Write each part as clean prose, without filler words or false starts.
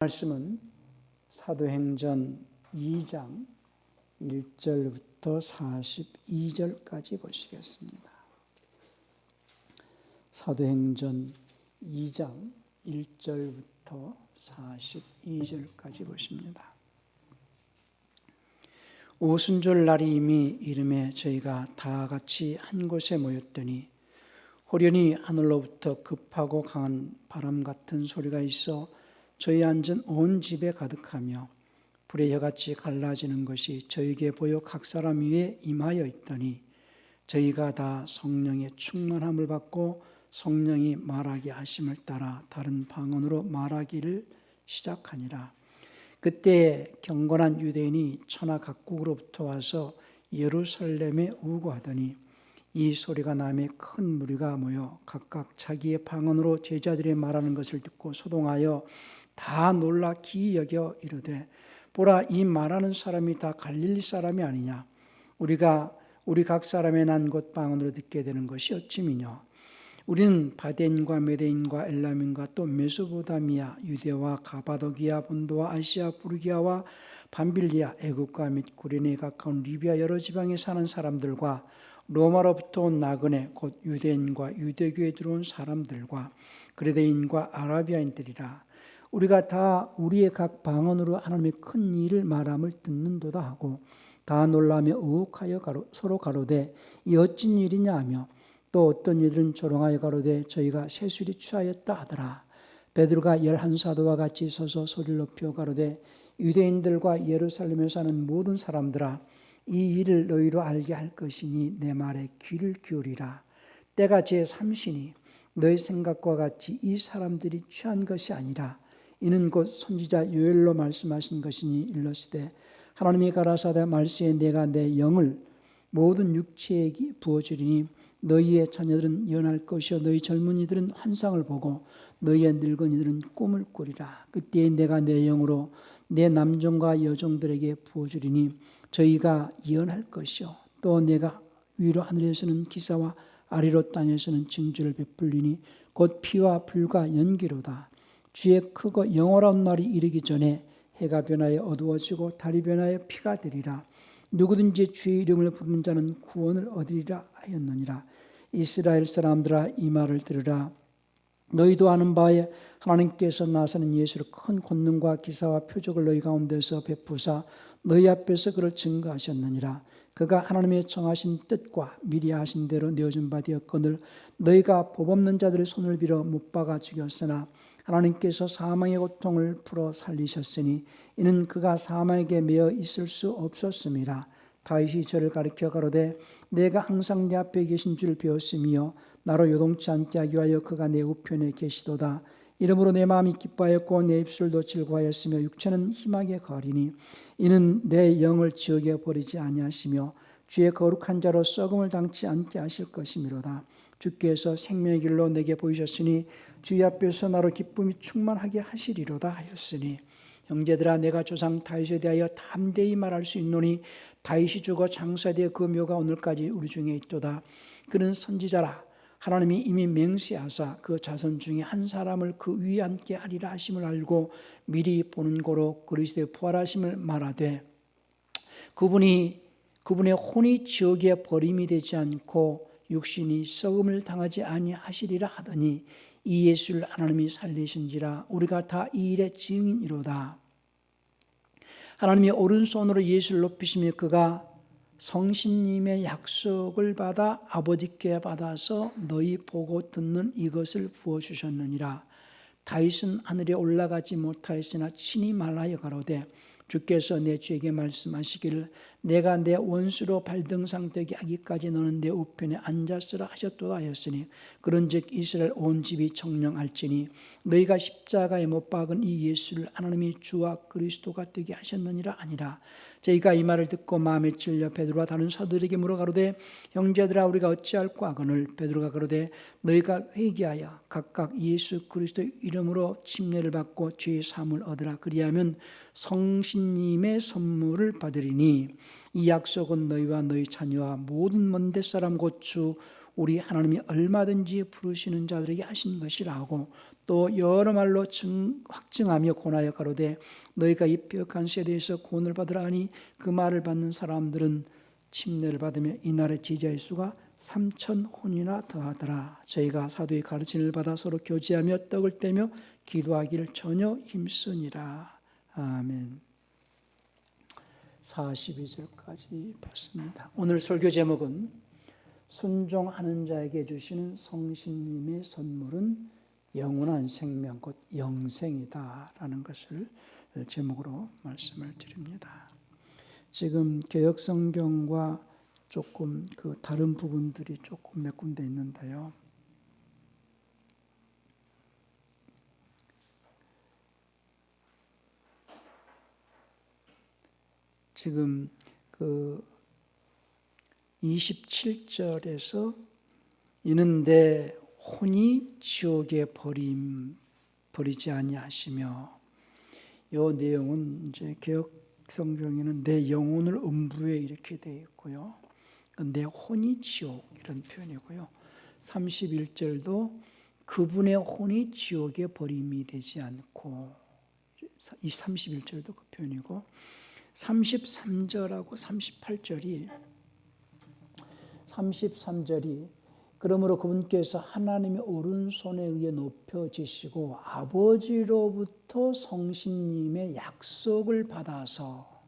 말씀은 사도행전 2장 1절부터 42절까지 보시겠습니다. 사도행전 2장 1절부터 42절까지 보십니다. 오순절 날이 이미 이름에 저희가 다 같이 한 곳에 모였더니 호련히 하늘로부터 급하고 강한 바람 같은 소리가 있어 저희 앉은 온 집에 가득하며 불의 혀같이 갈라지는 것이 저에게 보여 각 사람 위에 임하여 있더니 저희가 다 성령의 충만함을 받고 성령이 말하게 하심을 따라 다른 방언으로 말하기를 시작하니라. 그때 경건한 유대인이 천하 각국으로부터 와서 예루살렘에 우거하더니 이 소리가 나매 큰 무리가 모여 각각 자기의 방언으로 제자들이 말하는 것을 듣고 소동하여 다 놀라 기이 여겨 이르되 보라, 이 말하는 사람이 다 갈릴리 사람이 아니냐? 우리 각 사람의 난 곳 방언으로 듣게 되는 것이 어찌미뇨? 우리는 바데인과 메데인과 엘람인과 또 메소포타미아, 유대와 가바도기아, 본도와 아시아, 부르기아와 밤빌리아, 애국과 및 구레네에 가까운 리비아 여러 지방에 사는 사람들과 로마로부터 온 나그네 곧 유대인과 유대교에 들어온 사람들과 그레데인과 아라비아인들이라. 우리가 다 우리의 각 방언으로 하나님의 큰 일을 말함을 듣는도다 하고 다 놀라며 의혹하여 서로 가로되 이 어찌 일이냐 하며 또 어떤 이들은 조롱하여 가로되 저희가 세술이 취하였다 하더라. 베드로가 11사도와 같이 서서 소리를 높여 가로되 유대인들과 예루살렘에 사는 모든 사람들아, 이 일을 너희로 알게 할 것이니 내 말에 귀를 기울이라. 때가 제3시니 너희 생각과 같이 이 사람들이 취한 것이 아니라 이는 곧 선지자 요엘로 말씀하신 것이니 일러스되 하나님이 가라사대 말세에 내가 내 영을 모든 육체에게 부어주리니 너희의 자녀들은 예언할 것이요 너희 젊은이들은 환상을 보고 너희의 늙은이들은 꿈을 꾸리라. 그때에 내가 내 영으로 내 남종과 여종들에게 부어주리니 저희가 예언할 것이요 또 내가 위로 하늘에서는 기사와 아래로 땅에서는 징조를 베풀리니 곧 피와 불과 연기로다. 주의 크고 영원한 날이 이르기 전에 해가 변하여 어두워지고 달이 변하여 피가 되리라. 누구든지 주의 이름을 부르는 자는 구원을 얻으리라 하였느니라. 이스라엘 사람들아, 이 말을 들으라. 너희도 아는 바에 하나님께서 나사는 예수를 큰 권능과 기사와 표적을 너희 가운데서 베푸사 너희 앞에서 그를 증거하셨느니라. 그가 하나님의 정하신 뜻과 미리 하신 대로 내어준 바 되었거늘 너희가 법 없는 자들의 손을 빌어 못 박아 죽였으나 하나님께서 사망의 고통을 풀어 살리셨으니 이는 그가 사망에게 매어 있을 수 없었음이라. 다윗이 저를 가리켜 가로되 내가 항상 내 앞에 계신 줄 배웠으며 나로 요동치 않게 하기 위하여 그가 내 우편에 계시도다. 이러므로 내 마음이 기뻐하였고 내 입술도 즐거워하였으며 육체는 희망에 거하리니 이는 내 영을 지옥에 버리지 아니하시며 주의 거룩한 자로 썩음을 당치 않게 하실 것이미로다. 주께서 생명의 길로 내게 보이셨으니 주의 앞에서 나로 기쁨이 충만하게 하시리로다 하였으니 형제들아, 내가 조상 다윗에 대하여 담대히 말할 수 있노니 다윗이 죽어 장사되어 그 묘가 오늘까지 우리 중에 있도다. 그는 선지자라. 하나님이 이미 맹세하사 그 자손 중에 한 사람을 그 위에 앉게 하리라 하심을 알고 미리 보는 고로 그리스도의 부활하심을 말하되 그분의 혼이 지옥에 버림이 되지 않고 육신이 썩음을 당하지 아니하시리라 하더니 이 예수를 하나님이 살리신지라. 우리가 다 이 일의 증인이로다. 하나님이 오른손으로 예수를 높이시며 그가 성신님의 약속을 받아 아버지께 받아서 너희 보고 듣는 이것을 부어주셨느니라. 다윗은 하늘에 올라가지 못하였으나 친히 말하여 가로되 주께서 내 주에게 말씀하시기를 내가 내 원수로 발등상 되게 하기까지 너는 내 우편에 앉았으라 하셨도다 하였으니 그런즉 이스라엘 온 집이 청령할지니 너희가 십자가에 못 박은 이 예수를 하나님이 주와 그리스도가 되게 하셨느니라 아니라. 저희가 이 말을 듣고 마음에 찔려 베드로와 다른 사도들에게 물어 가로되 형제들아, 우리가 어찌할꼬 하거늘 베드로가 가로되 너희가 회개하여 각각 예수 그리스도의 이름으로 침례를 받고 죄의 사함을 얻으라. 그리하면 성신님의 선물을 받으리니 이 약속은 너희와 너희 자녀와 모든 먼데 사람 곧 주 우리 하나님이 얼마든지 부르시는 자들에게 하신 것이라 하고 또 여러 말로 확증하며 권하여 가로되 너희가 이 폐역한 세대에서 구원을 받으라 하니 그 말을 받는 사람들은 침례를 받으며 이날의 제자의 수가 3,000혼이나 더하더라. 저희가 사도의 가르침을 받아 서로 교제하며 떡을 떼며 기도하기를 전혀 힘쓰니라. 아멘. 42절까지 봤습니다. 오늘 설교 제목은 순종하는 자에게 주시는 성신님의 선물은 영원한 생명 곧 영생이다 라는 것을 제목으로 말씀을 드립니다. 지금 개역성경과 조금 그 다른 부분들이 조금 몇 군데 있는데요. 지금 그 27절에서 이는 내 혼이 지옥에 버리지 아니하시며, 이 내용은 이제 개역 성경에는 내 영혼을 음부에 이렇게 되어 있고요. 내 혼이 지옥 이런 표현이고요. 31절도 그분의 혼이 지옥에 버림이 되지 않고, 이 31절도 그 표현이고 33절하고 33절이 그러므로 그분께서 하나님의 오른손에 의해 높여지시고 아버지로부터 성신님의 약속을 받아서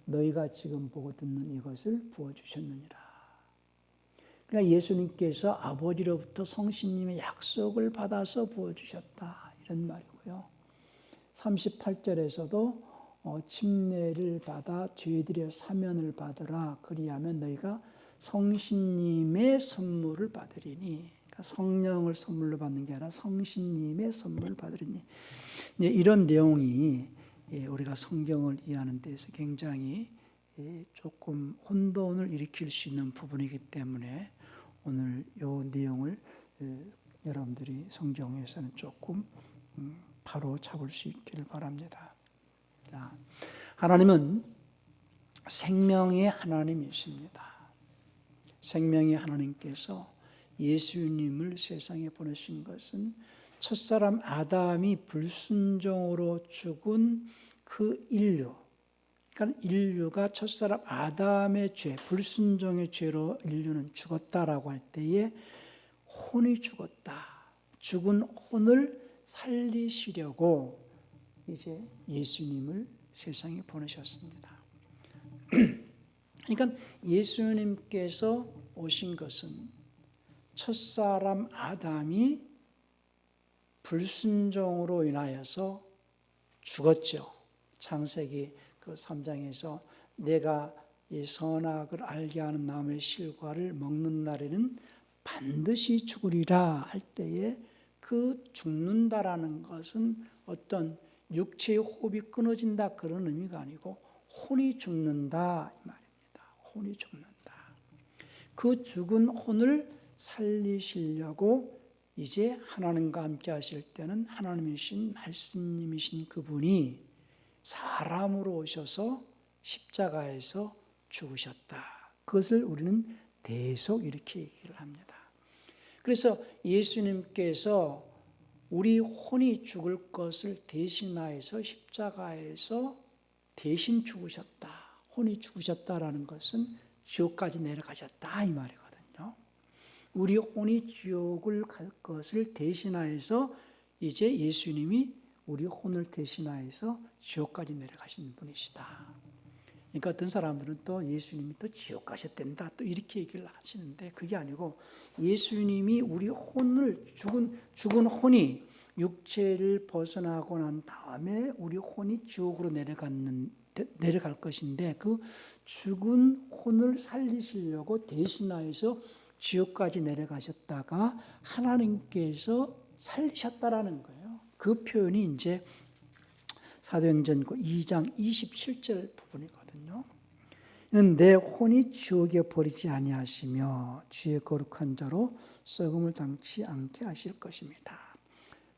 너희가 지금 보고 듣는 이것을 부어주셨느니라. 그러니까 예수님께서 아버지로부터 성신님의 약속을 받아서 부어주셨다 이런 말이고요. 38절에서도 침례를 받아 죄들의 사면을 받으라. 그리하면 너희가 성신님의 선물을 받으리니, 그러니까 성령을 선물로 받는 게 아니라 성신님의 선물을 받으리니, 이런 내용이 우리가 성경을 이해하는 데서 굉장히 조금 혼돈을 일으킬 수 있는 부분이기 때문에 오늘 이 내용을 여러분들이 성경에서는 조금 바로 잡을 수 있기를 바랍니다. 자, 하나님은 생명의 하나님이십니다. 생명의 하나님께서 예수님을 세상에 보내신 것은 첫사람 아담이 불순종으로 죽은 그 인류, 그러니까 인류가 첫사람 아담의 죄, 불순종의 죄로 인류는 죽었다라고 할 때에 혼이 죽었다. 죽은 혼을 살리시려고 이제 예수님을 세상에 보내셨습니다. 그러니까 예수님께서 오신 것은 첫사람 아담이 불순종으로 인하여서 죽었죠. 창세기 그 3장에서 내가 이 선악을 알게 하는 나무의 실과를 먹는 날에는 반드시 죽으리라 할 때에 그 죽는다라는 것은 어떤 육체의 호흡이 끊어진다 그런 의미가 아니고 혼이 죽는다 이 말입니다. 혼이 죽는다. 그 죽은 혼을 살리시려고 이제 하나님과 함께 하실 때는 하나님이신 말씀님이신 그분이 사람으로 오셔서 십자가에서 죽으셨다. 그것을 우리는 대속 이렇게 얘기를 합니다. 그래서 예수님께서 우리 혼이 죽을 것을 대신하여서 십자가에서 대신 죽으셨다. 혼이 죽으셨다라는 것은 지옥까지 내려가셨다 이 말이거든요. 우리 혼이 지옥을 갈 것을 대신하여서 이제 예수님이 우리 혼을 대신하여서 지옥까지 내려가신 분이시다. 그러니까 어떤 사람들은 또 예수님이 또 지옥 가셨댄다 또 이렇게 얘기를 하시는데 그게 아니고 예수님이 우리 혼을 죽은 혼이 육체를 벗어나고 난 다음에 우리 혼이 지옥으로 내려갈 것인데 그 죽은 혼을 살리시려고 대신하여서 지옥까지 내려가셨다가 하나님께서 살리셨다라는 거예요. 그 표현이 이제 사도행전 2장 27절 부분이거든요. 내 혼이 지옥에 버리지 아니하시며 주의 거룩한 자로 썩음을 당치 않게 하실 것입니다.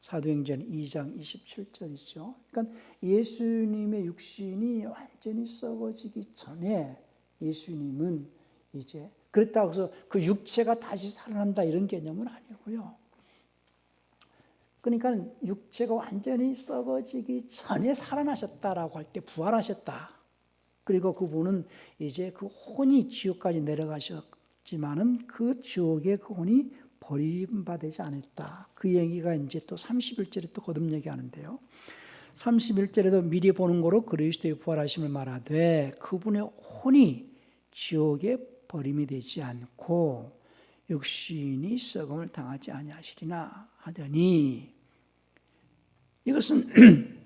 사도행전 2장 27절이죠. 그러니까 예수님의 육신이 완전히 썩어지기 전에 예수님은 이제 그렇다고 해서 그 육체가 다시 살아난다 이런 개념은 아니고요. 그러니까 육체가 완전히 썩어지기 전에 살아나셨다라고 할 때 부활하셨다. 그리고 그분은 이제 그 혼이 지옥까지 내려가셨지만은 그 지옥의 그 혼이 버림받지 않았다. 그 얘기가 이제 또 31절에 또 거듭 얘기하는데요. 31절에도 미리 보는 거로 그리스도의 부활하심을 말하되 그분의 혼이 지옥에 버림이 되지 않고 육신이 썩음을 당하지 아니하시리나 하더니, 이것은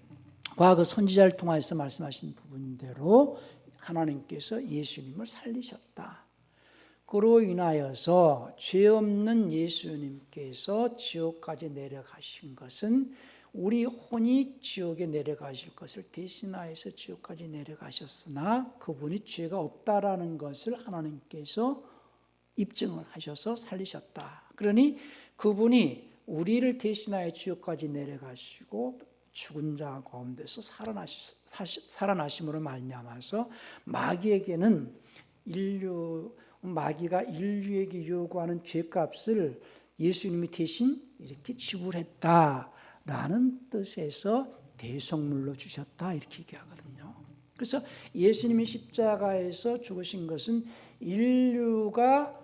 과거 선지자를 통해서 말씀하신 부분대로 하나님께서 예수님을 살리셨다. 그로 인하여서 죄 없는 예수님께서 지옥까지 내려가신 것은 우리 혼이 지옥에 내려가실 것을 대신하여서 지옥까지 내려가셨으나 그분이 죄가 없다라는 것을 하나님께서 입증을 하셔서 살리셨다. 그러니 그분이 우리를 대신하여 지옥까지 내려가시고 죽은 자 가운데서 살아나심으로 말미암아서 마귀가 인류에게 요구하는 죄값을 예수님이 대신 이렇게 지불했다라는 뜻에서 대속물로 주셨다 이렇게 얘기하거든요. 그래서 예수님이 십자가에서 죽으신 것은 인류가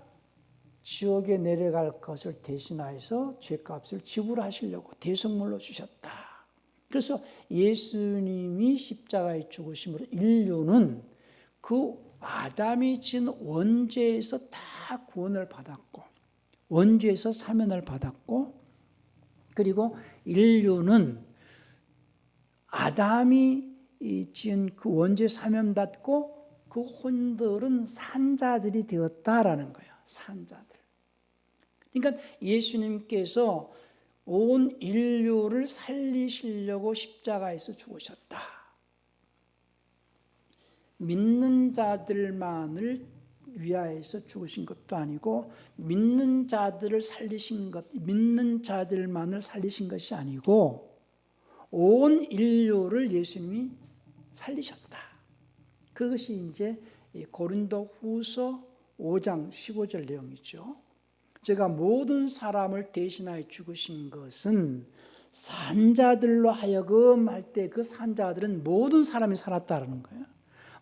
지옥에 내려갈 것을 대신하여서 죄값을 지불하시려고 대속물로 주셨다. 그래서 예수님이 십자가에 죽으심으로 인류는 그 아담이 진 원죄에서 다 구원을 받았고 원죄에서 사면을 받았고, 그리고 인류는 아담이 지은 그 원죄 사면받고 그 혼들은 산자들이 되었다라는 거예요. 산자들. 그러니까 예수님께서 온 인류를 살리시려고 십자가에서 죽으셨다. 믿는 자들만을 위하여서 죽으신 것도 아니고 믿는 자들을 살리신 것, 믿는 자들만을 살리신 것이 아니고 온 인류를 예수님이 살리셨다. 그것이 이제 고린도후서 5장 15절 내용이죠. 제가 모든 사람을 대신하여 죽으신 것은 산자들로 하여금 할 때 그 산자들은 모든 사람이 살았다는 거예요.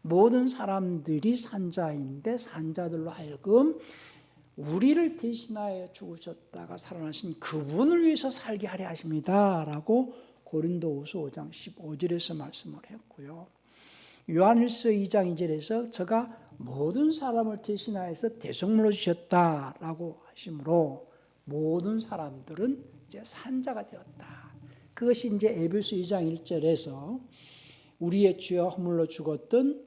모든 사람들이 산자인데 산자들로 하여금 우리를 대신하여 죽으셨다가 살아나신 그분을 위해서 살게 하려 하십니다 라고 고린도후서 5장 15절에서 말씀을 했고요. 요한일서 2장 2절에서 저가 모든 사람을 대신하여서 대속물로 주셨다라고 하시므로 모든 사람들은 이제 산자가 되었다. 그것이 이제 에베소 2장 1절에서 우리의 죄와 허물로 죽었던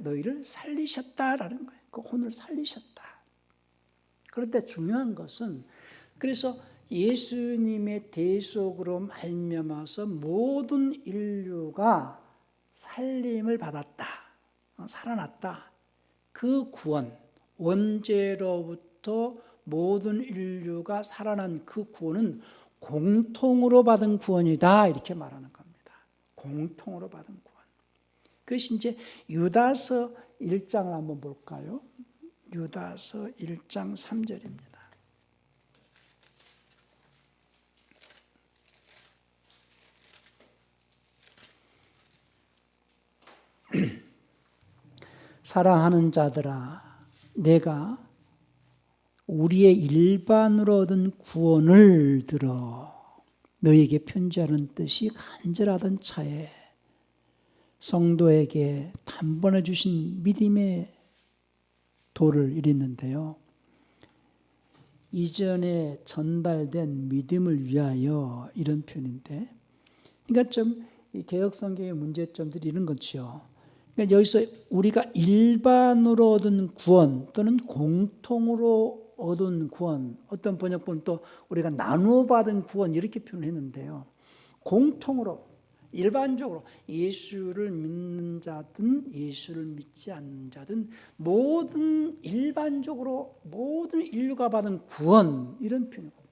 너희를 살리셨다라는 거예요. 그 혼을 살리셨다. 그런데 중요한 것은 그래서 예수님의 대속으로 말미암아서 모든 인류가 살림을 받았다. 살아났다. 그 구원, 원죄로부터 모든 인류가 살아난 그 구원은 공통으로 받은 구원이다. 이렇게 말하는 겁니다. 공통으로 받은 구원. 그것이 이제 유다서 1장을 한번 볼까요? 유다서 1장 3절입니다. 사랑하는 자들아, 내가 우리의 일반으로 얻은 구원을 들어 너에게 편지하는 뜻이 간절하던 차에 성도에게 단번에 주신 믿음의 도를 이랬는데요. 이전에 전달된 믿음을 위하여 이런 표현인데, 그러니까 좀 이 개역 성경의 문제점들이 이런 거죠. 그러니까 여기서 우리가 일반으로 얻은 구원 또는 공통으로 얻은 구원, 어떤 번역본은 또 우리가 나누어 받은 구원 이렇게 표현했는데요. 공통으로 일반적으로 예수를 믿는 자든 예수를 믿지 않는 자든 모든 일반적으로 모든 인류가 받은 구원 이런 표현이거든요.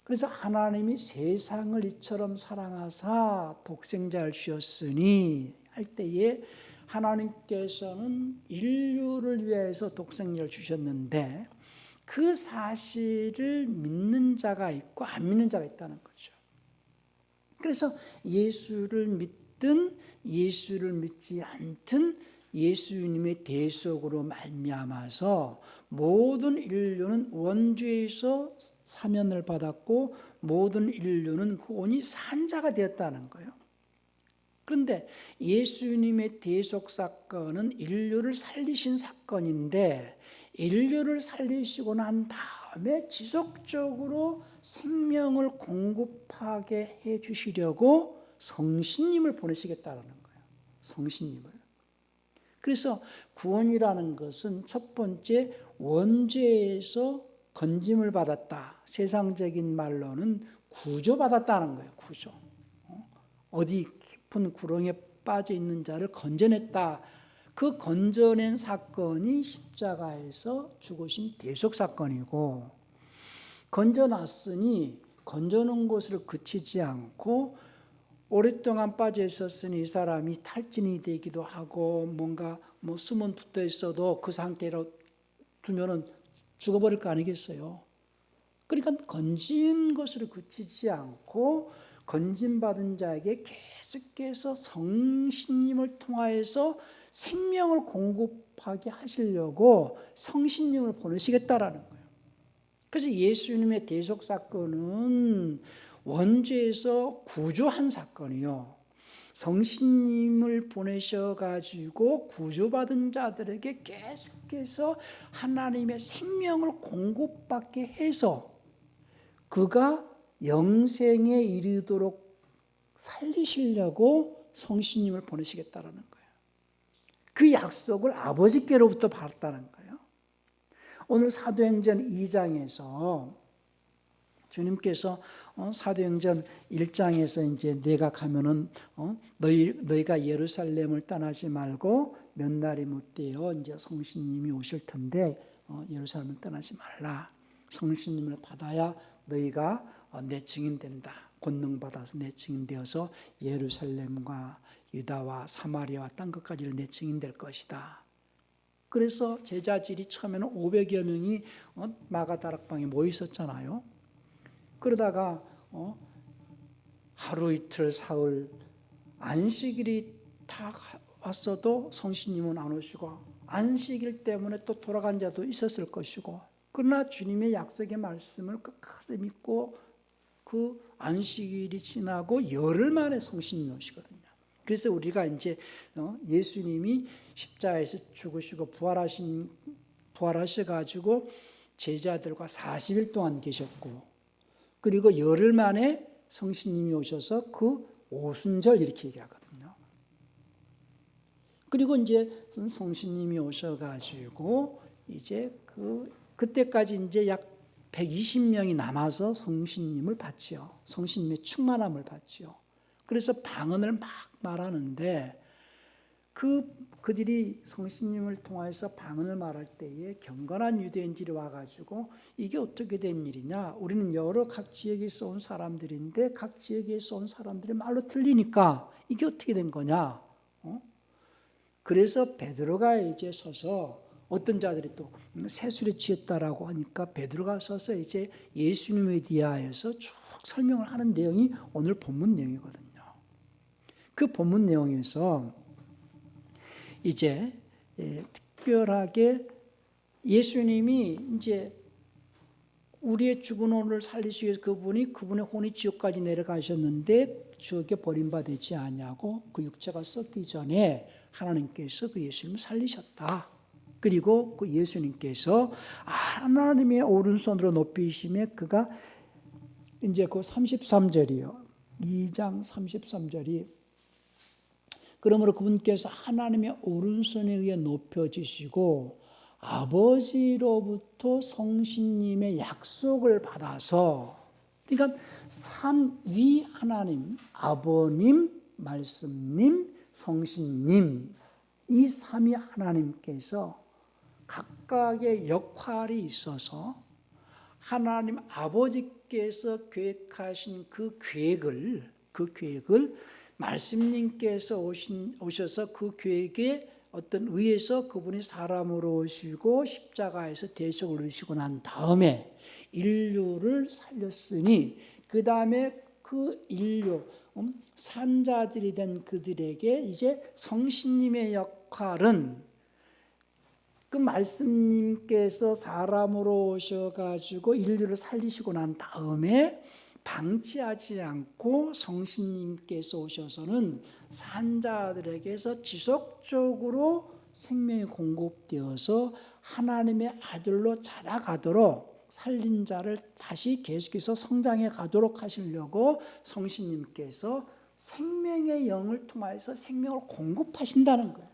그래서 하나님이 세상을 이처럼 사랑하사 독생자를 주셨으니 할 때에 하나님께서는 인류를 위해서 독생자를 주셨는데 그 사실을 믿는 자가 있고 안 믿는 자가 있다는 거죠. 그래서 예수를 믿든 예수를 믿지 않든 예수님의 대속으로 말미암아서 모든 인류는 원죄에서 사면을 받았고 모든 인류는 그 온이 산 자가 되었다는 거예요. 그런데 예수님의 대속 사건은 인류를 살리신 사건인데 인류를 살리시고 난 다음에 지속적으로 생명을 공급하게 해 주시려고 성신님을 보내시겠다는 거예요. 성신님을. 그래서 구원이라는 것은 첫 번째 원죄에서 건짐을 받았다. 세상적인 말로는 구조받았다는 거예요. 구조. 어디 깊은 구렁이에 빠져 있는 자를 건져냈다. 그 건져낸 사건이 십자가에서 죽으신 대속 사건이고, 건져놨으니 건져놓은 곳을 그치지 않고 오랫동안 빠져 있었으니 이 사람이 탈진이 되기도 하고 뭔가 수면 붙어 있어도 그 상태로 두면은 죽어버릴 거 아니겠어요. 그러니까 건진 것으로 그치지 않고 건진받은 자에게 계속해서 성신님을 통하여서 생명을 공급하게 하시려고 성신님을 보내시겠다라는 거예요. 그래서 예수님의 대속 사건은 원죄에서 구조한 사건이요. 성신님을 보내셔가지고 구조받은 자들에게 계속해서 하나님의 생명을 공급받게 해서 그가 영생에 이르도록 살리시려고 성신님을 보내시겠다라는 거예요. 그 약속을 아버지께로부터 받았다는 거예요. 오늘 사도행전 2장에서 주님께서 사도행전 1장에서 이제 내가 가면은 너희가 예루살렘을 떠나지 말고 몇 날이 못되어 이제 성신님이 오실 텐데 예루살렘을 떠나지 말라. 성신님을 받아야 너희가 내 증인 된다. 권능 받아서 내 증인 되어서 예루살렘과 유다와 사마리아와 땅 끝까지를 내 증인 될 것이다. 그래서 제자들이 처음에는 500여 명이 마가다락방에 모여 있었잖아요. 그러다가 하루 이틀 사흘 안식일이 다 왔어도 성신님은 안 오시고 안식일 때문에 또 돌아간 자도 있었을 것이고, 그러나 주님의 약속의 말씀을 끝까지 믿고 그 안식일이 지나고 열흘 만에 성신님이 오시거든요. 그래서 우리가 이제 예수님이 십자가에서 죽으시고 부활하셔가지고 제자들과 40일 동안 계셨고, 그리고 열흘 만에 성신님이 오셔서 그 오순절 이렇게 얘기하거든요. 그리고 이제 성신님이 오셔가지고 이제 그때까지 이제 약 120명이 남아서 성신님을 받지요. 성신님의 충만함을 받지요. 그래서 방언을 막 말하는데 그들이 성신님을 통해서 방언을 말할 때에 경건한 유대인들이 와가지고 이게 어떻게 된 일이냐? 우리는 여러 각 지역에서 온 사람들인데 각 지역에서 온 사람들의 말로 틀리니까 이게 어떻게 된 거냐? 그래서 베드로가 이제 서서 어떤 자들이 또 세술에 취했다라고 하니까 베드로가 서서 이제 예수님에 대하여서 쭉 설명을 하는 내용이 오늘 본문 내용이거든요. 그 본문 내용에서 이제 특별하게 예수님이 이제 우리의 죽은 혼을 살리시기 위해서 그분의 혼이 지옥까지 내려가셨는데 지옥에 버림받지 아니하고 그 육체가 썩기 전에 하나님께서 그 예수님을 살리셨다. 그리고 그 예수님께서 하나님의 오른손으로 높이심에 그가 이제 그 33절이요. 2장 33절이 그러므로 그분께서 하나님의 오른손에 의해 높여지시고 아버지로부터 성신님의 약속을 받아서, 그러니까 삼위 하나님, 아버님, 말씀님, 성신님, 이 삼위 하나님께서 각각의 역할이 있어서 하나님 아버지께서 계획하신 그 계획을 말씀님께서 오셔서 그 교회에 어떤 의에서 그분이 사람으로 오시고 십자가에서 대속을 이루시고 난 다음에 인류를 살렸으니 그 다음에 그 인류 산자들이 된 그들에게 이제 성신님의 역할은 그 말씀님께서 사람으로 오셔가지고 인류를 살리시고 난 다음에 방치하지 않고 성신님께서 오셔서는 산자들에게서 지속적으로 생명이 공급되어서 하나님의 아들로 자라가도록 살린 자를 다시 계속해서 성장해 가도록 하시려고 성신님께서 생명의 영을 통하여서 생명을 공급하신다는 거예요.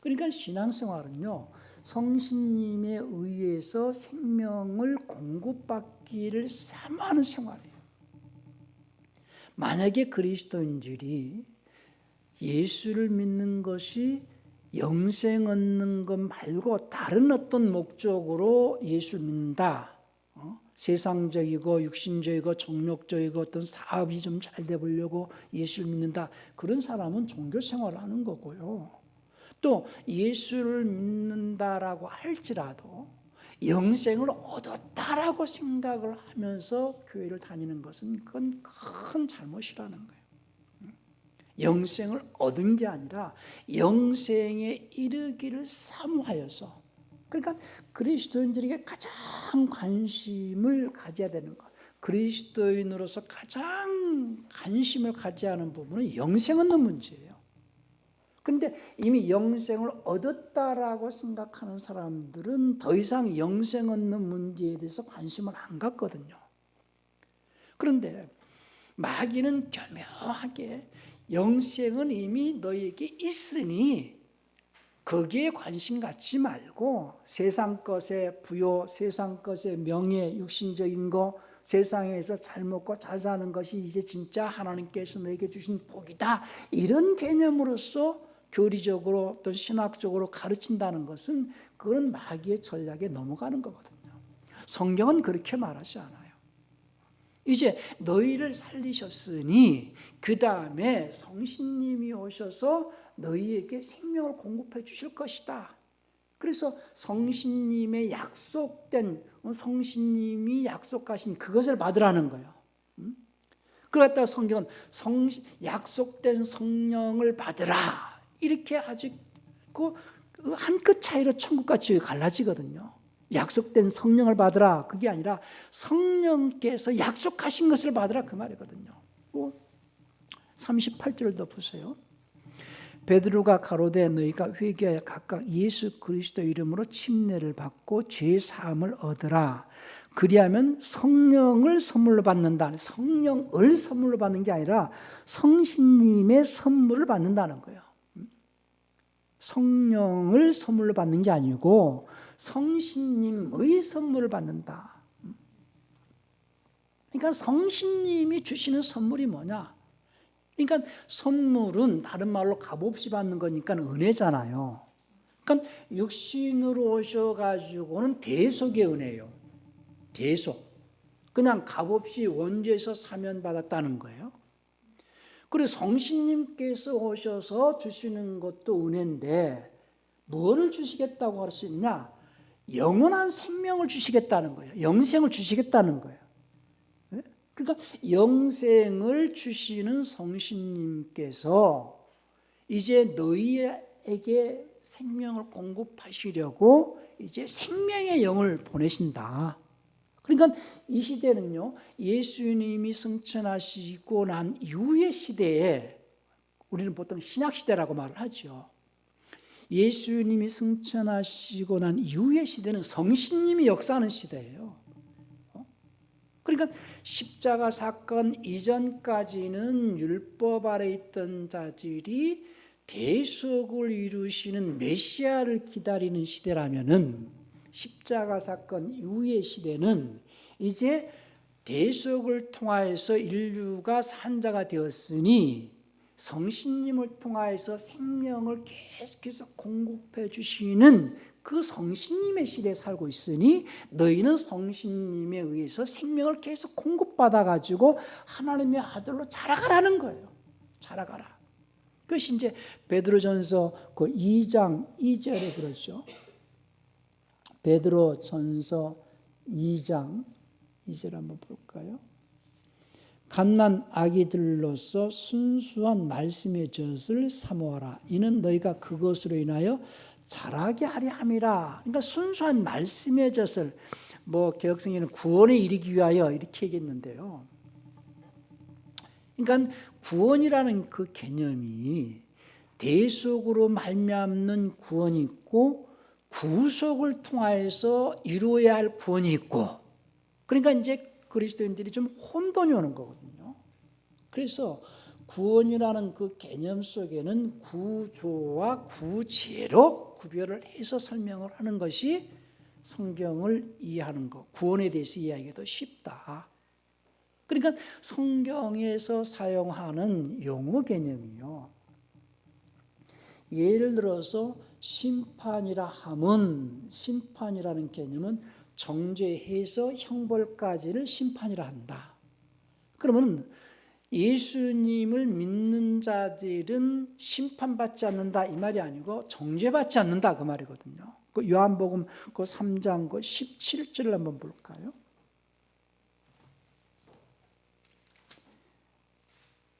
그러니까 신앙생활은요, 성신님에 의해서 생명을 공급받기를 사모하는 생활이에요. 만약에 그리스도인들이 예수를 믿는 것이 영생 얻는 것 말고 다른 어떤 목적으로 예수를 믿는다, 세상적이고 육신적이고 정욕적이고 어떤 사업이 좀 잘 되보려고 예수를 믿는다, 그런 사람은 종교생활을 하는 거고요. 또 예수를 믿는다라고 할지라도 영생을 얻었다라고 생각을 하면서 교회를 다니는 것은 그건 큰 잘못이라는 거예요. 영생을 얻은 게 아니라 영생에 이르기를 사모하여서, 그러니까 그리스도인들에게 가장 관심을 가져야 되는 것, 그리스도인으로서 가장 관심을 가져야 하는 부분은 영생 얻는 문제예요. 그런데 이미 영생을 얻었다라고 생각하는 사람들은 더 이상 영생 얻는 문제에 대해서 관심을 안 갖거든요. 그런데 마귀는 교묘하게 영생은 이미 너희에게 있으니 거기에 관심 갖지 말고 세상 것의 부요, 세상 것의 명예, 육신적인 거, 세상에서 잘 먹고 잘 사는 것이 이제 진짜 하나님께서 너에게 주신 복이다, 이런 개념으로서 교리적으로 어떤 신학적으로 가르친다는 것은 그건 마귀의 전략에 넘어가는 거거든요. 성경은 그렇게 말하지 않아요. 이제 너희를 살리셨으니 그 다음에 성신님이 오셔서 너희에게 생명을 공급해 주실 것이다. 그래서 성신님의 약속된, 성신님이 약속하신 그것을 받으라는 거예요. 그러다 성경은 약속된 성령을 받으라 이렇게 하고 한 끗 차이로 천국과 지옥이 갈라지거든요. 약속된 성령을 받으라, 그게 아니라 성령께서 약속하신 것을 받으라, 그 말이거든요. 38절도 보세요. 베드로가 가로되 너희가 회개하여 각각 예수 그리스도 이름으로 침례를 받고 죄 사함을 얻으라. 그리하면 성령을 선물로 받는다. 성령을 선물로 받는 게 아니라 성신님의 선물을 받는다는 거예요. 성령을 선물로 받는 게 아니고 성신님의 선물을 받는다. 그러니까 성신님이 주시는 선물이 뭐냐? 그러니까 선물은 다른 말로 값없이 받는 거니까 은혜잖아요. 그러니까 육신으로 오셔가지고는 대속의 은혜예요. 대속. 그냥 값없이 원죄에서 사면받았다는 거예요. 그리고 성신님께서 오셔서 주시는 것도 은혜인데 뭐를 주시겠다고 할 수 있냐? 영원한 생명을 주시겠다는 거예요. 영생을 주시겠다는 거예요. 그러니까 영생을 주시는 성신님께서 이제 너희에게 생명을 공급하시려고 이제 생명의 영을 보내신다. 그러니까 이 시대는요, 예수님이 승천하시고 난 이후의 시대에, 우리는 보통 신약시대라고 말을 하죠. 예수님이 승천하시고 난 이후의 시대는 성신님이 역사하는 시대예요. 그러니까 십자가 사건 이전까지는 율법 아래 있던 자들이 대속을 이루시는 메시아를 기다리는 시대라면은 십자가 사건 이후의 시대는 이제 대속을 통하여서 인류가 산자가 되었으니 성신님을 통하여서 생명을 계속해서 공급해 주시는 그 성신님의 시대에 살고 있으니 너희는 성신님에 의해서 생명을 계속 공급받아 가지고 하나님의 아들로 자라가라는 거예요. 자라가라. 그것이 이제 베드로전서 그 2장 2절에 그러죠. 베드로전서 2장 2절 한번 볼까요? 갓난 아기들로서 순수한 말씀의 젖을 사모하라. 이는 너희가 그것으로 인하여 자라게 하려 함이라. 그러니까 순수한 말씀의 젖을 개혁성에는 구원에 이르기 위하여 이렇게 얘기했는데요. 그러니까 구원이라는 그 개념이 대속으로 말미암는 구원이 있고 구속을 통하여서 이루어야 할 구원이 있고, 그러니까 이제 그리스도인들이 좀 혼돈이 오는 거거든요. 그래서 구원이라는 그 개념 속에는 구조와 구제로 구별을 해서 설명을 하는 것이 성경을 이해하는 것, 구원에 대해서 이해하기도 쉽다. 그러니까 성경에서 사용하는 용어 개념이요. 예를 들어서 심판이라 함은, 심판이라는 개념은 정죄해서 형벌까지를 심판이라 한다. 그러면 예수님을 믿는 자들은 심판받지 않는다 이 말이 아니고 정죄받지 않는다 그 말이거든요. 그 요한복음 그 3장 그 17절을 한번 볼까요?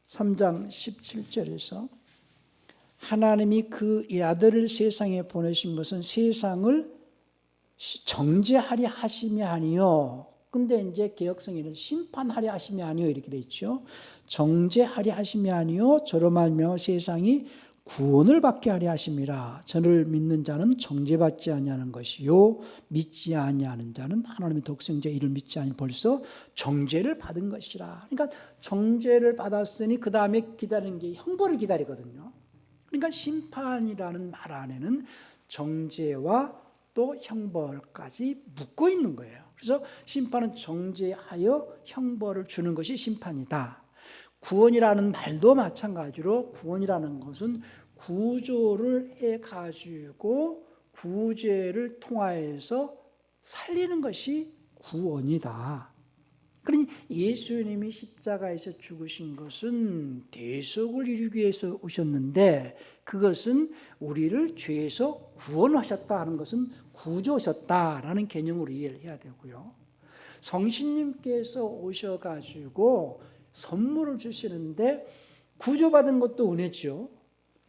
3장 17절에서 하나님이 그 아들을 세상에 보내신 것은 세상을 정죄하려 하심이 아니요. 근데 이제 개역성에는 심판하려 하심이 아니요 이렇게 돼 있죠. 정죄하려 하심이 아니요 저로 말미암아 세상이 구원을 받게 하려 하심이라. 저를 믿는 자는 정죄받지 아니하는 것이요 믿지 아니하는 자는 하나님의 독생자 이를 믿지 아니 벌써 정죄를 받은 것이라. 그러니까 정죄를 받았으니 그 다음에 기다리는 게 형벌을 기다리거든요. 그러니까 심판이라는 말 안에는 정죄와 또 형벌까지 묶고 있는 거예요. 그래서 심판은 정죄하여 형벌을 주는 것이 심판이다. 구원이라는 말도 마찬가지로 구원이라는 것은 구조를 해가지고 구제를 통하여서 살리는 것이 구원이다. 그러니 예수님이 십자가에서 죽으신 것은 대속을 이루기 위해서 오셨는데 그것은 우리를 죄에서 구원하셨다 하는 것은 구조하셨다라는 개념으로 이해를 해야 되고요. 성신님께서 오셔가지고 선물을 주시는데 구조받은 것도 은혜죠.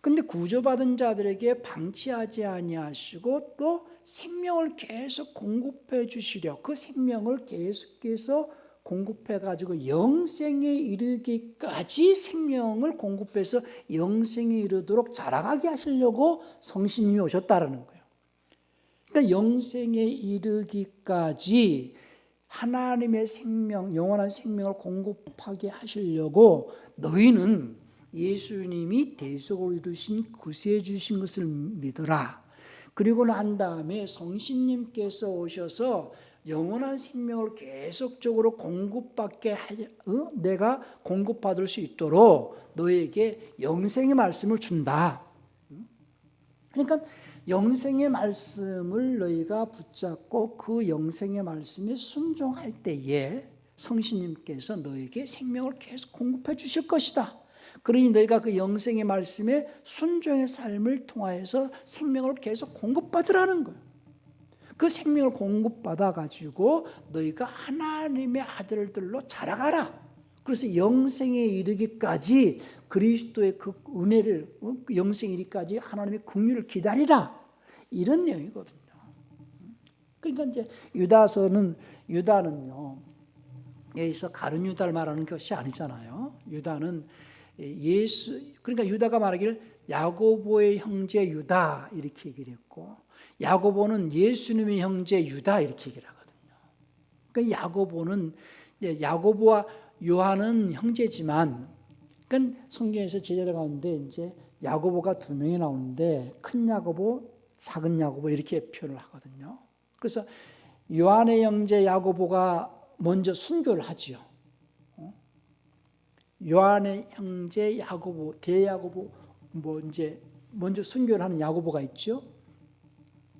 근데 구조받은 자들에게 방치하지 아니하시고 또 생명을 계속 공급해 주시려 그 생명을 계속해서 공급해 가지고 영생에 이르기까지 생명을 공급해서 영생에 이르도록 자라가게 하시려고 성신님이 오셨다라는 거예요. 그러니까 영생에 이르기까지 하나님의 생명, 영원한 생명을 공급하게 하시려고 너희는 예수님이 대속을 이루신 구세해 주신 것을 믿어라. 그리고 난 다음에 성신님께서 오셔서 영원한 생명을 계속적으로 공급받게 내가 공급받을 수 있도록 너에게 영생의 말씀을 준다. 그러니까 영생의 말씀을 너희가 붙잡고 그 영생의 말씀에 순종할 때에 성신님께서 너에게 생명을 계속 공급해 주실 것이다. 그러니 너희가 그 영생의 말씀에 순종의 삶을 통하여서 생명을 계속 공급받으라는 거예요. 그 생명을 공급받아 가지고 너희가 하나님의 아들들로 자라가라. 그래서 영생에 이르기까지 그리스도의 그 은혜를 영생에 이르기까지 하나님의 긍휼을 기다리라. 이런 내용이거든요. 그러니까 이제 유다는요. 여기서 가룟 유다를 말하는 것이 아니잖아요. 유다는 그러니까 유다가 말하기를 야고보의 형제 유다 이렇게 얘기를 했고 야고보는 예수님의 형제 유다 이렇게 얘기를 하거든요. 그러니까 야고보와 요한은 형제지만, 그러니까 성경에서 제자들 가운데 이제 야고보가 두 명이 나오는데 큰 야고보, 작은 야고보 이렇게 표현을 하거든요. 그래서 요한의 형제 야고보가 먼저 순교를 하지요. 요한의 형제 야고보, 대야고보 이제 먼저 순교를 하는 야고보가 있죠.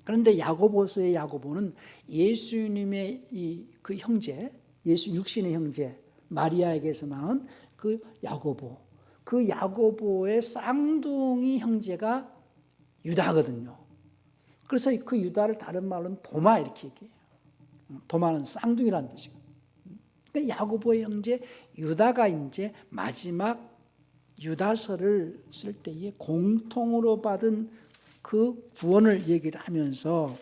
그런데 야고보서의 야고보는 예수님의 그 형제, 예수 육신의 형제 마리아에게서 낳은 그 야고보, 그 야고보의 쌍둥이 형제가 유다거든요. 그래서 그 유다를 다른 말로는 도마 이렇게 얘기해요. 도마는 쌍둥이라는 뜻이거든요. 그러니까 야고보의 형제 유다가 이제 마지막 유다서를 쓸 때에 공통으로 받은 그 구원을 얘기를 하면서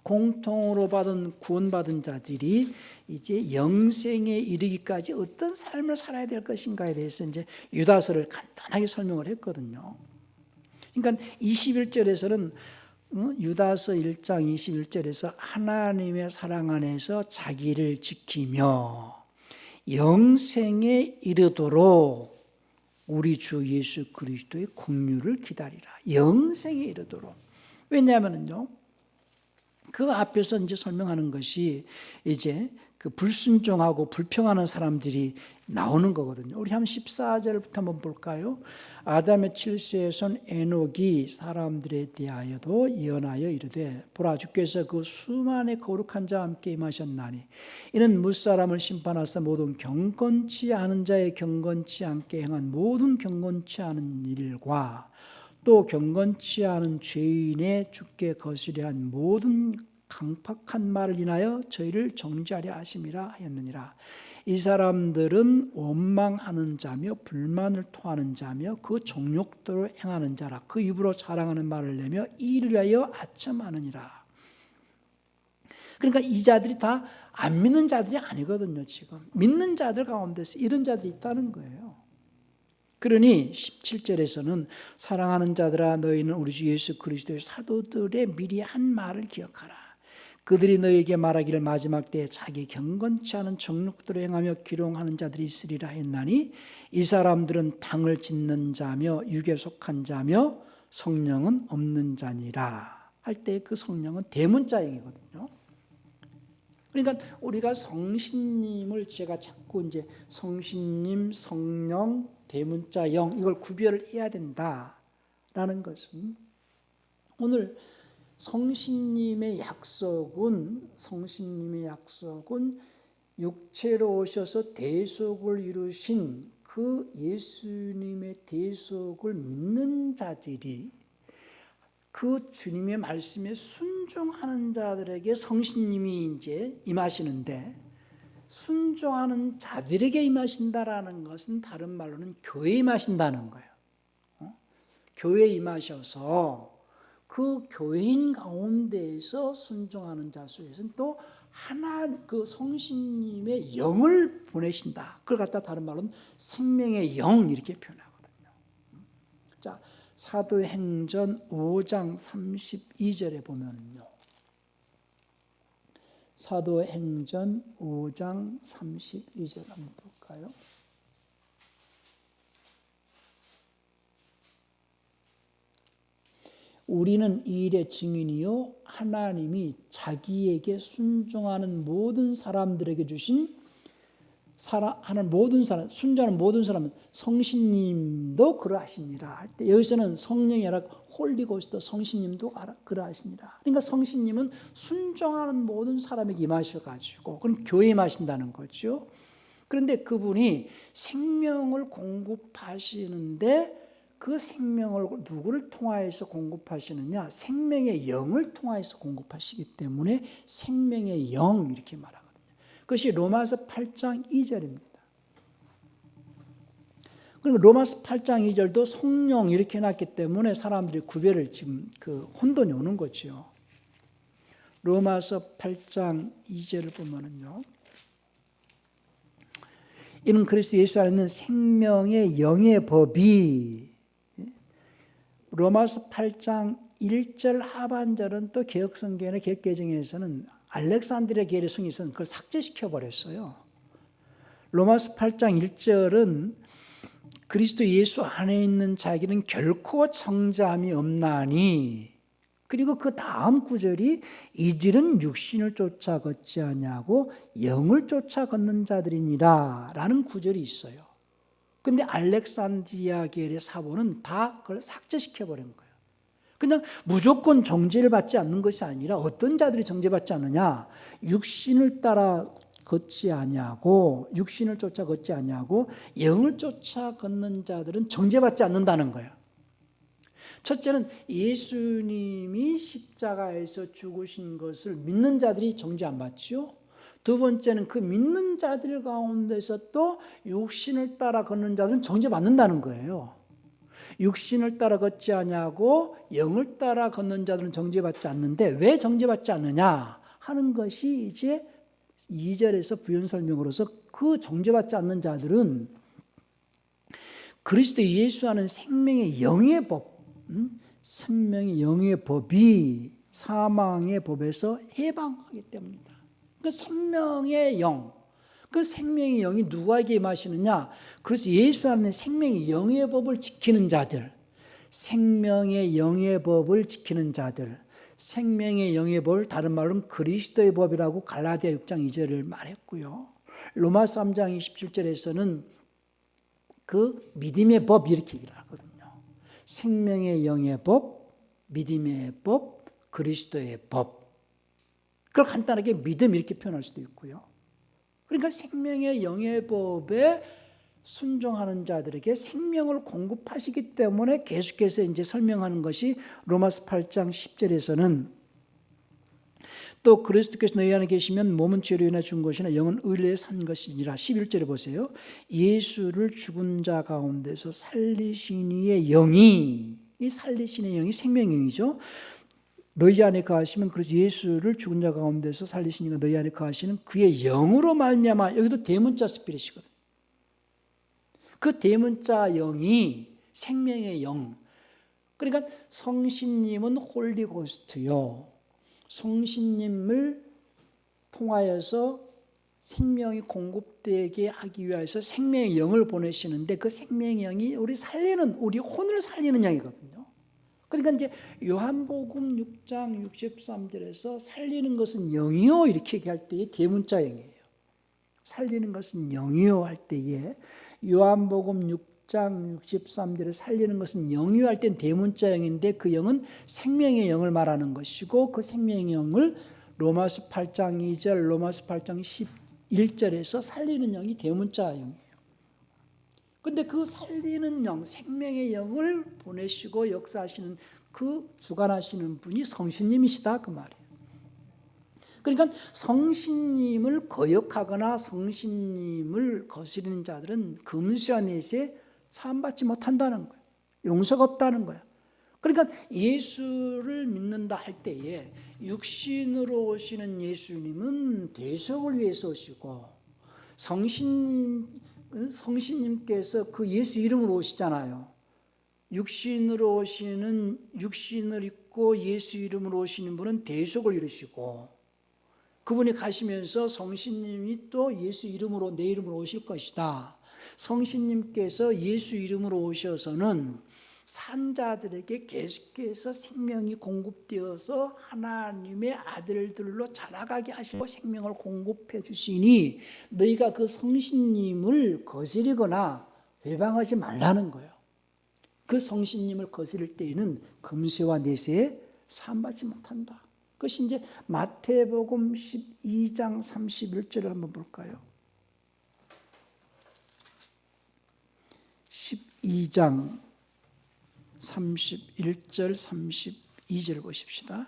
공통으로 받은 구원받은 자들이 이제 영생에 이르기까지 어떤 삶을 살아야 될 것인가에 대해서 이제 유다서를 간단하게 설명을 했거든요. 그러니까 21절에서는 유다서 1장 21절에서 하나님의 사랑 안에서 자기를 지키며 영생에 이르도록 우리 주 예수 그리스도의 긍휼을 기다리라. 영생에 이르도록. 왜냐하면요, 그 앞에서 이제 설명하는 것이 이제 그 불순종하고 불평하는 사람들이 나오는 거거든요. 우리 한번 14절부터 한번 볼까요? 아담의 칠세에선 에녹이 사람들에 대하여도 예언하여 이르되 보라 주께서 그 수만의 거룩한 자와 함께 임하셨나니 이는 무사람을 심판하사 모든 경건치 않은 자의 경건치 않게 행한 모든 경건치 않은 일과 또 경건치 않은 죄인의 주께 거스려 한 모든 강팍한 말을 인하여 저희를 정죄하려 하심이라 하였느니라. 이 사람들은 원망하는 자며 불만을 토하는 자며 그 정욕대로 행하는 자라. 그 입으로 자랑하는 말을 내며 이를 위하여 아첨하느니라. 그러니까 이 자들이 다 안 믿는 자들이 아니거든요. 지금 믿는 자들 가운데서 이런 자들이 있다는 거예요. 그러니 17절에서는 사랑하는 자들아 너희는 우리 주 예수 그리스도의 사도들의 미리 한 말을 기억하라. 그들이 너희에게 말하기를 마지막 때에 자기 경건치 않은 정욕대로 행하며 기롱하는 자들이 있으리라 했나니 이 사람들은 당을 짓는 자며 육에 속한 자며 성령은 없는 자니라 할 때 그 성령은 대문자형이거든요. 그러니까 우리가 성신님을 제가 자꾸 이제 성신님, 성령, 대문자형 이걸 구별을 해야 된다라는 것은 오늘 성신님의 약속은 육체로 오셔서 대속을 이루신 그 예수님의 대속을 믿는 자들이 그 주님의 말씀에 순종하는 자들에게 성신님이 이제 임하시는데 순종하는 자들에게 임하신다라는 것은 다른 말로는 교회에 임하신다는 거예요. 교회에 임하셔서 그 교인 가운데에서 순종하는 자 속에서는 또 하나 그 성신님의 영을 보내신다. 그걸 갖다 다른 말로는 생명의 영 이렇게 표현하거든요. 자, 사도행전 5장 32절에 보면요. 사도행전 5장 32절 한번 볼까요? 우리는 이 일의 증인이요 하나님이 자기에게 순종하는 모든 사람들에게 주신 순종하는 모든 사람은 성신님도 그러하시니라 할 때 여기서는 성령이 아니라 홀리고스트 성신님도 그러하시니라. 그러니까 성신님은 순종하는 모든 사람에게 임하셔가지고 그럼 교회에 임하신다는 거죠. 그런데 그분이 생명을 공급하시는데 그 생명을 누구를 통하여서 공급하시느냐? 생명의 영을 통하여서 공급하시기 때문에 생명의 영 이렇게 말하거든요. 그것이 로마서 8장 2절입니다. 그리고 로마서 8장 2절도 성령 이렇게 해놨기 때문에 사람들이 구별을 지금 그 혼돈이 오는 거죠. 로마서 8장 2절을 보면은요. 이는 그리스도 예수 안에 있는 생명의 영의 법이 로마서 8장 1절 하반절은 또 개혁성경의 개혁개정에서는 알렉산드리아 계열의 성에서는 그걸 삭제시켜 버렸어요. 로마서 8장 1절은 그리스도 예수 안에 있는 자에게는 결코 정죄함이 없나니 그리고 그 다음 구절이 이들은 육신을 쫓아 걷지 아니하고 영을 쫓아 걷는 자들이니라 라는 구절이 있어요. 근데 알렉산드리아 계열의 사본은 다 그걸 삭제시켜버린 거예요. 그냥 무조건 정죄를 받지 않는 것이 아니라 어떤 자들이 정죄받지 않느냐? 육신을 따라 걷지 아니하고 육신을 쫓아 걷지 아니하고 영을 쫓아 걷는 자들은 정죄받지 않는다는 거예요. 첫째는 예수님이 십자가에서 죽으신 것을 믿는 자들이 정죄 안 받죠. 두 번째는 그 믿는 자들 가운데서 또 육신을 따라 걷는 자들은 정죄받는다는 거예요. 육신을 따라 걷지 아니하고 영을 따라 걷는 자들은 정죄받지 않는데 왜 정죄받지 않느냐 하는 것이 이제 2절에서 부연 설명으로서 그 정죄받지 않는 자들은 그리스도 예수 안은 생명의 영의 법, 생명의 영의 법이 사망의 법에서 해방하기 때문이다. 그 생명의 영, 그 생명의 영이 누구에게 임하시느냐? 그래서 예수 안에 생명의 영의 법을 지키는 자들, 생명의 영의 법을 지키는 자들, 생명의 영의 법을 다른 말로는 그리스도의 법이라고 갈라디아 6장 2절을 말했고요. 로마서 3장 27절에서는 그 믿음의 법 이렇게 얘기를 하거든요. 생명의 영의 법, 믿음의 법, 그리스도의 법. 그걸 간단하게 믿음 이렇게 표현할 수도 있고요. 그러니까 생명의 영의 법에 순종하는 자들에게 생명을 공급하시기 때문에 계속해서 이제 설명하는 것이 로마서 8장 10절에서는 또 그리스도께서 너희 안에 계시면 몸은 죄로 인해 죽은 것이나 영은 의리에 산 것이니라. 11절에 보세요. 예수를 죽은 자 가운데서 살리신 이의 영이, 이 살리신 이의 영이 생명영이죠. 너희 안에 거하시면, 그래서 예수를 죽은 자 가운데서 살리신 이가 너희 안에 거하시는 그의 영으로 말미암아, 여기도 대문자 스피릿이거든요. 그 대문자 영이 생명의 영. 그러니까 성신님은 홀리고스트요. 성신님을 통하여서 생명이 공급되게 하기 위해서 생명의 영을 보내시는데 그 생명의 영이 우리 혼을 살리는 영이거든요. 그러니까 이제 요한복음 6장 63절에서 살리는 것은 영이요 이렇게 얘기할 때에 대문자 영이에요. 살리는 것은 영이요 할 때에 요한복음 6장 63절에 살리는 것은 영이요 할 땐 대문자 영인데 그 영은 생명의 영을 말하는 것이고 그 생명의 영을 로마서 8장 2절, 로마서 8장 11절에서 살리는 영이 대문자 영이에요. 근데 그 살리는 영, 생명의 영을 보내시고 역사하시는 그 주관하시는 분이 성신님이시다 그 말이에요. 그러니까 성신님을 거역하거나 성신님을 거스르는 자들은 금수와 내세 사함받지 못한다는 거예요. 용서가 없다는 거예요. 그러니까 예수를 믿는다 할 때에 육신으로 오시는 예수님은 대속을 위해서 오시고 성신님께서 그 예수 이름으로 오시잖아요. 육신으로 오시는, 육신을 입고 예수 이름으로 오시는 분은 대속을 이루시고 그분이 가시면서 성신님이 또 예수 이름으로 내 이름으로 오실 것이다. 성신님께서 예수 이름으로 오셔서는 산자들에게 계속해서 생명이 공급되어서 하나님의 아들들로 자라가게 하시고 생명을 공급해 주시니 너희가 그 성신님을 거스리거나 회방하지 말라는 거예요. 그 성신님을 거스릴 때에는 금세와 내세에 사함받지 못한다. 그것이 이제 마태복음 12장 31절을 한번 볼까요? 12장 31절 32절 보십시다.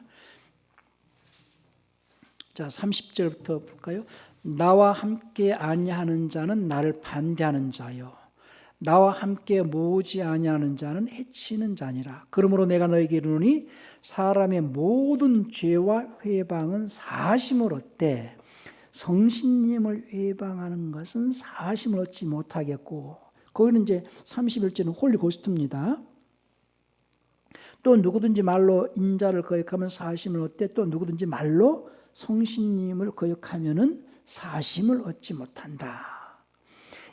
자, 30절부터 볼까요? 나와 함께 아니하는 자는 나를 반대하는 자요 나와 함께 모으지 아니하는 자는 해치는 자니라. 그러므로 내가 너에게 이르노니 사람의 모든 죄와 회방은 사하심을 얻되 성신님을 회방하는 것은 사하심을 얻지 못하겠고, 거기는 이제 31절은 홀리고스트입니다. 또 누구든지 말로 인자를 거역하면 사하심을 얻되 또 누구든지 말로 성신님을 거역하면은 사하심을 얻지 못한다.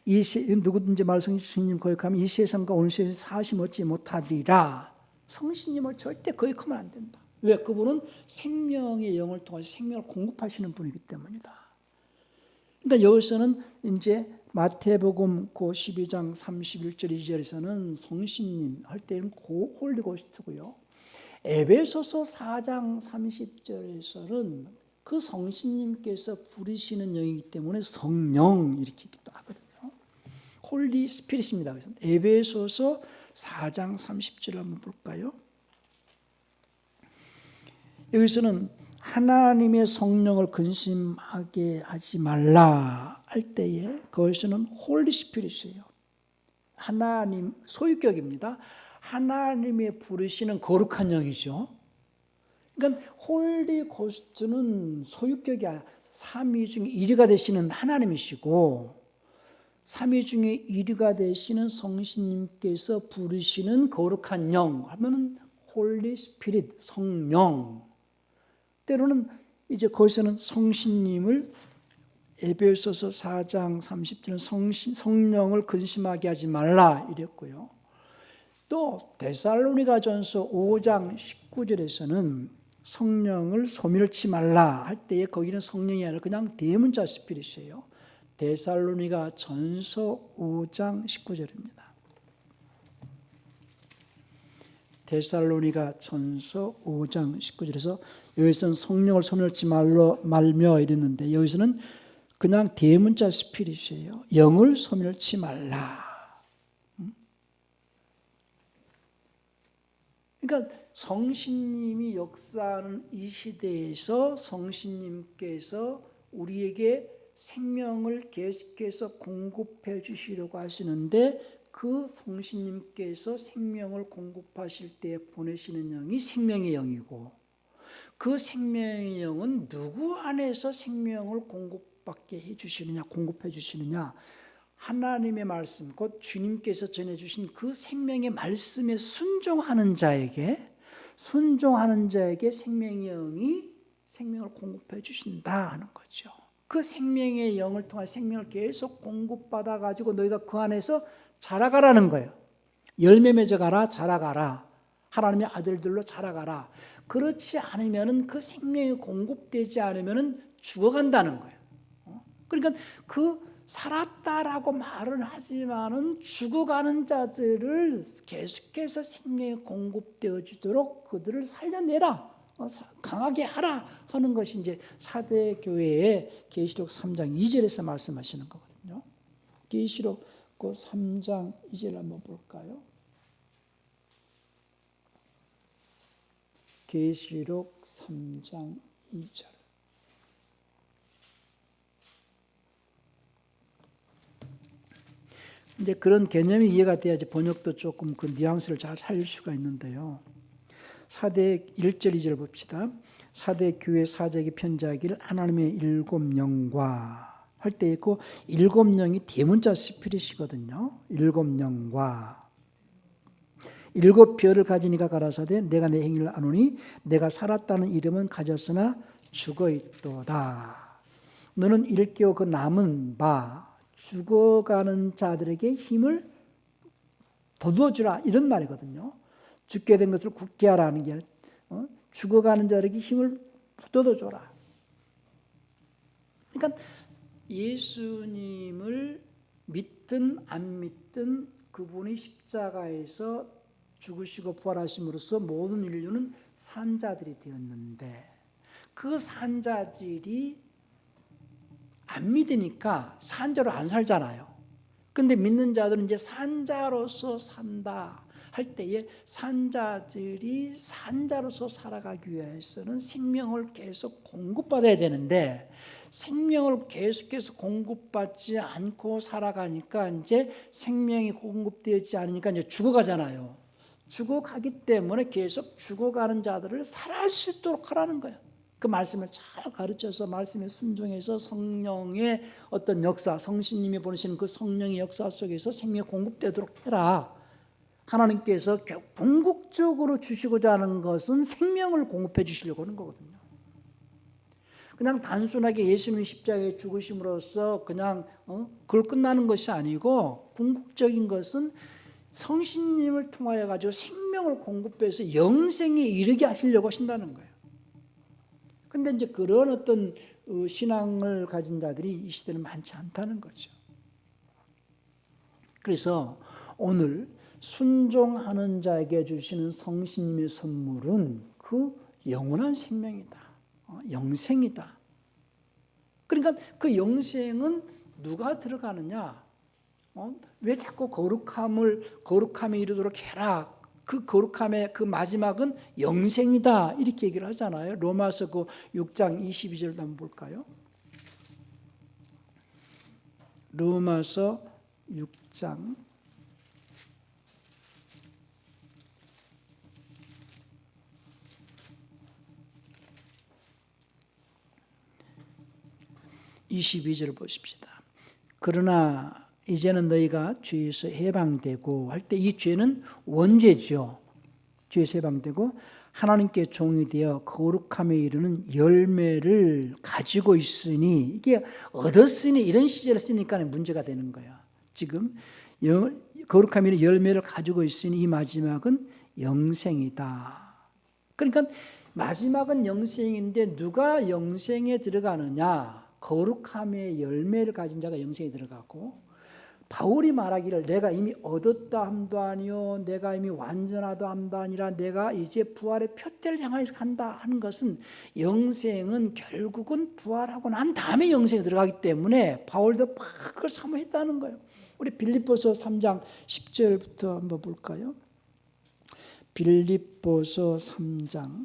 누구든지 말로 성신님 거역하면 이 세상과 오늘 세상에 사하심 얻지 못하리라. 성신님을 절대 거역하면 안 된다. 왜? 그분은 생명의 영을 통해서 생명을 공급하시는 분이기 때문이다. 그러니까 여기서는 이제 마태복음 12장 31절 2절에서는 성신님 할 때는 홀리고스트고요. 에베소서 4장 30절에서는 그 성신님께서 부르시는 영이기 때문에 성령 이렇게 기도 하거든요. 홀리 스피릿입니다. 그래서 에베소서 4장 30절을 한번 볼까요? 여기서는 하나님의 성령을 근심하게 하지 말라 할 때에 그것은 홀리 스피릿이에요. 하나님 소유격입니다. 하나님의 부르시는 거룩한 영이죠. 그러니까 홀리 고스트는 소유격이 아니라 3위 중에 1위가 되시는 하나님이시고 3위 중에 1위가 되시는 성신님께서 부르시는 거룩한 영 하면은 홀리 스피릿 성령. 때로는 이제 거기서는 성신님을 에베소서 4장 30절은 성령을 근심하게 하지 말라 이랬고요. 또 데살로니가전서 5장 19절에서는 성령을 소멸치 말라 할 때에 거기는 성령이 아니라 그냥 대문자 스피릿이에요. 데살로니가전서 5장 19절입니다. 데살로니가전서 5장 19절에서 여기서는 성령을 소멸치 말며 이랬는데 여기서는 그냥 대문자 스피릿이에요. 영을 소멸치 말라. 그러니까 성신님이 역사하는 이 시대에서 성신님께서 우리에게 생명을 계속해서 공급해 주시려고 하시는데 그 성신님께서 생명을 공급하실 때 보내시는 영이 생명의 영이고 그 생명의 영은 누구 안에서 생명을 공급받게 해주시느냐 공급해 주시느냐 하나님의 말씀 곧 주님께서 전해주신 그 생명의 말씀에 순종하는 자에게 생명의 영이 생명을 공급해 주신다 하는 거죠. 그 생명의 영을 통해 생명을 계속 공급받아 가지고 너희가 그 안에서 자라가라는 거예요. 열매 맺어가라 자라가라 하나님의 아들들로 자라가라. 그렇지 않으면은 그 생명이 공급되지 않으면은 죽어간다는 거예요. 그러니까 그 살았다라고 말은 하지만은 죽어가는 자들을 계속해서 생명이 공급되어 주도록 그들을 살려내라, 강하게 하라 하는 것이 이제 사대 교회의 계시록 3장 2절에서 말씀하시는 거거든요. 계시록 그 3장 2절 한번 볼까요? 계시록 3장 2절. 이제 그런 개념이 이해가 돼야지 번역도 조금 그 뉘앙스를 잘 살릴 수가 있는데요. 사대 1절 2절 봅시다. 사대 교회 사제에게 편지하기를 하나님의 일곱 영과 할 때 있고 일곱 영이 대문자 스피릿이거든요. 일곱 영과 일곱 별을 가지니가 가라사대 내가 내 행위를 아노니 내가 살았다는 이름은 가졌으나 죽어있도다. 너는 일깨워 그 남은 바 죽어가는 자들에게 힘을 돋워주라 이런 말이거든요. 죽게 된 것을 굳게 하라는 게 아니라 죽어가는 자들에게 힘을 돋워줘라. 그러니까 예수님을 믿든 안 믿든 그분이 십자가에서 죽으시고 부활하심으로써 모든 인류는 산자들이 되었는데 그 산자들이 안 믿으니까 산자로 안 살잖아요. 근데 믿는 자들은 이제 산자로서 산다 할 때에 산자들이 산자로서 살아가기 위해서는 생명을 계속 공급받아야 되는데 생명을 계속해서 공급받지 않고 살아가니까 이제 생명이 공급되지 않으니까 이제 죽어가잖아요. 죽어가기 때문에 계속 죽어가는 자들을 살아갈 수 있도록 하라는 거예요. 그 말씀을 잘 가르쳐서 말씀에 순종해서 성령의 어떤 역사, 성신님이 보내시는 그 성령의 역사 속에서 생명이 공급되도록 해라. 하나님께서 궁극적으로 주시고자 하는 것은 생명을 공급해 주시려고 하는 거거든요. 그냥 단순하게 예수님 십자가에 죽으심으로써 그냥 그걸 끝나는 것이 아니고 궁극적인 것은 성신님을 통하여 가지고 생명을 공급해서 영생에 이르게 하시려고 하신다는 거예요. 근데 이제 그런 어떤 신앙을 가진 자들이 이 시대는 많지 않다는 거죠. 그래서 오늘 순종하는 자에게 주시는 성신님의 선물은 그 영원한 생명이다. 영생이다. 그러니까 그 영생은 누가 들어가느냐? 왜 자꾸 거룩함에 이르도록 해라. 그 거룩함의 그 마지막은 영생이다. 이렇게 얘기를 하잖아요. 로마서 그 6장 22절도 한번 볼까요? 로마서 6장 22절 보십시다. 그러나 이제는 너희가 죄에서 해방되고 할 때 이 죄는 원죄죠. 죄에서 해방되고 하나님께 종이 되어 거룩함에 이르는 열매를 가지고 있으니, 이게 얻었으니 이런 시제를 쓰니까 문제가 되는 거야. 지금 거룩함에 이르는 열매를 가지고 있으니 이 마지막은 영생이다. 그러니까 마지막은 영생인데 누가 영생에 들어가느냐? 거룩함의 열매를 가진 자가 영생에 들어가고, 바울이 말하기를 내가 이미 얻었다 함도 아니요 내가 이미 완전하다 함도 아니라 내가 이제 부활의 표대를 향해서 간다 하는 것은, 영생은 결국은 부활하고 난 다음에 영생에 들어가기 때문에 바울도 그걸 사모했다는 거예요. 우리 빌립보서 3장 10절부터 한번 볼까요? 빌립보서 3장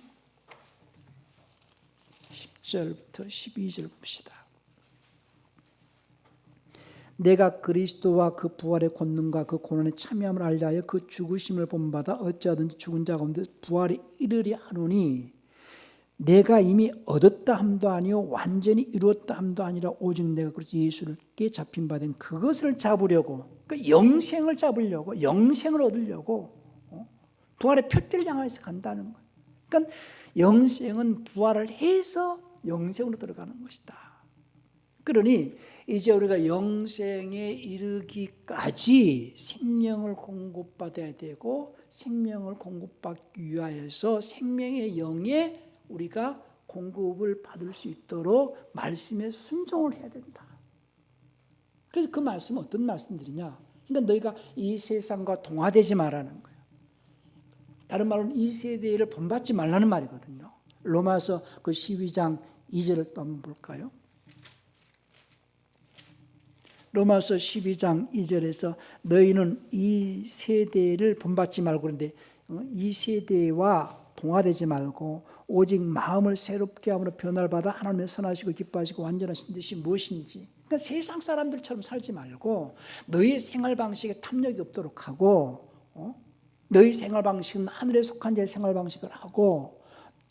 10절부터 12절 봅시다. 내가 그리스도와 그 부활의 권능과 그 고난의 참여함을 알자 하여 그 죽으심을 본받아 어찌하든지 죽은 자 가운데 부활에 이르리 하노니, 내가 이미 얻었다 함도 아니요 완전히 이루었다 함도 아니라 오직 내가 그리스도 예수께 잡힌 바 된 그것을 잡으려고, 그러니까 영생을 잡으려고, 영생을 얻으려고 부활의 표대를 향해서 간다는 거예요. 그러니까 영생은 부활을 해서 영생으로 들어가는 것이다. 그러니 이제 우리가 영생에 이르기까지 생명을 공급받아야 되고, 생명을 공급받기 위하여서 생명의 영에 우리가 공급을 받을 수 있도록 말씀에 순종을 해야 된다. 그래서 그 말씀은 어떤 말씀들이냐? 그러니까 너희가 이 세상과 동화되지 말라는 거예요. 다른 말로는 이 세대를 본받지 말라는 말이거든요. 로마서 그 12장 2절을 또 한번 볼까요? 로마서 12장 2절에서 너희는 이 세대를 본받지 말고, 그런데 이 세대와 동화되지 말고 오직 마음을 새롭게 함으로 변화를 받아 하나님의 선하시고 기뻐하시고 완전하신 뜻이 무엇인지, 그러니까 세상 사람들처럼 살지 말고 너희의 생활 방식에 탐욕이 없도록 하고, 너희 생활 방식은 하늘에 속한 자의 생활 방식을 하고,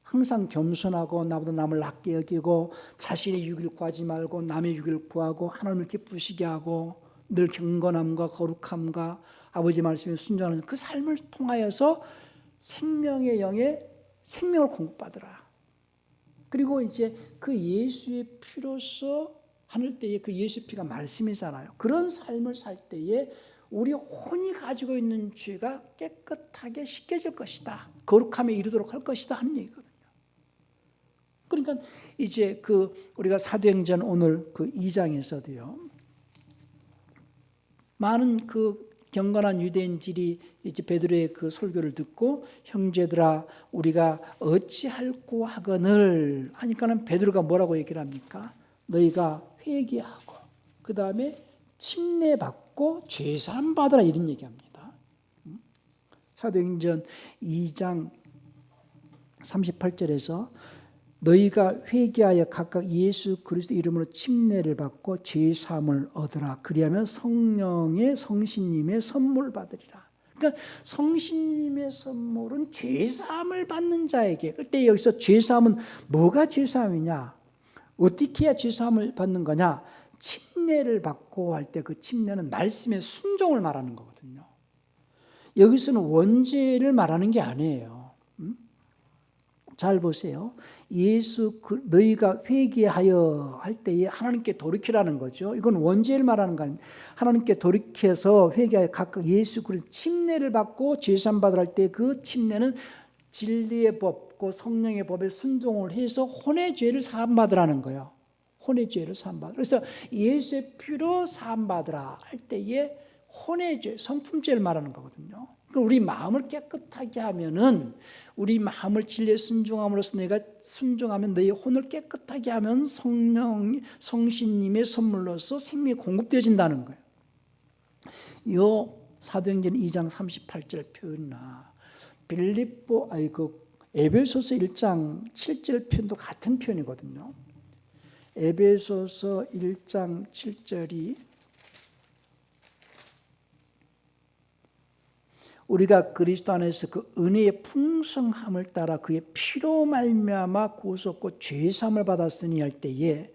항상 겸손하고 나보다 남을 낮게 여기고 자신의 유익을 구하지 말고 남의 유익을 구하고 하나님을 기쁘시게 하고 늘 경건함과 거룩함과 아버지 말씀에 순종하는 그 삶을 통하여서 생명의 영에 생명을 공급받으라. 그리고 이제 그 예수의 피로서 하늘 때에 그 예수 피가 말씀이잖아요. 그런 삶을 살 때에 우리 혼이 가지고 있는 죄가 깨끗하게 씻겨질 것이다. 거룩함에 이르도록 할 것이다 하는 얘기거든요. 그러니까 이제 그 우리가 사도행전 오늘 그 2장에서도요, 많은 그 경건한 유대인들이 이제 베드로의 그 설교를 듣고 형제들아 우리가 어찌할꼬 하거늘 하니까는 베드로가 뭐라고 얘기를 합니까? 너희가 회개하고 그 다음에 침례받고 죄사함 받으라, 이런 얘기합니다. 사도행전 2장 38절에서 너희가 회개하여 각각 예수 그리스도 이름으로 침례를 받고 죄사함을 얻으라. 그리하면 성령의 성신님의 선물 받으리라. 그러니까 성신님의 선물은 죄사함을 받는 자에게. 그때 여기서 죄사함은 뭐가 죄사함이냐? 어떻게 해야 죄사함을 받는 거냐? 침례를 받고 할 때 그 침례는 말씀의 순종을 말하는 거거든요. 여기서는 원죄를 말하는 게 아니에요. 잘 보세요. 너희가 회개하여 할 때에 하나님께 돌이키라는 거죠. 이건 원죄를 말하는 거 아닙니다. 하나님께 돌이켜서 회개하여 각각 예수 그리스도 침례를 받고 죄사함 받으라 할 때 그 침례는 진리의 법, 그 성령의 법에 순종을 해서 혼의 죄를 사함 받으라는 거예요. 혼의 죄를 사함 받으라. 그래서 예수의 피로 사함 받으라 할 때에 혼의 죄, 성품죄를 말하는 거거든요. 우리 마음을 깨끗하게 하면은, 우리 마음을 진리에 순종함으로써 내가 순종하면 너희 혼을 깨끗하게 하면 성신님의 선물로서 생명이 공급되어진다는 거예요. 요 사도행전 2장 38절 표현이나 에베소서 1장 7절 표현도 같은 표현이거든요. 에베소서 1장 7절이 우리가 그리스도 안에서 그 은혜의 풍성함을 따라 그의 피로 말미암아 구속과 죄사함을 받았으니 할 때에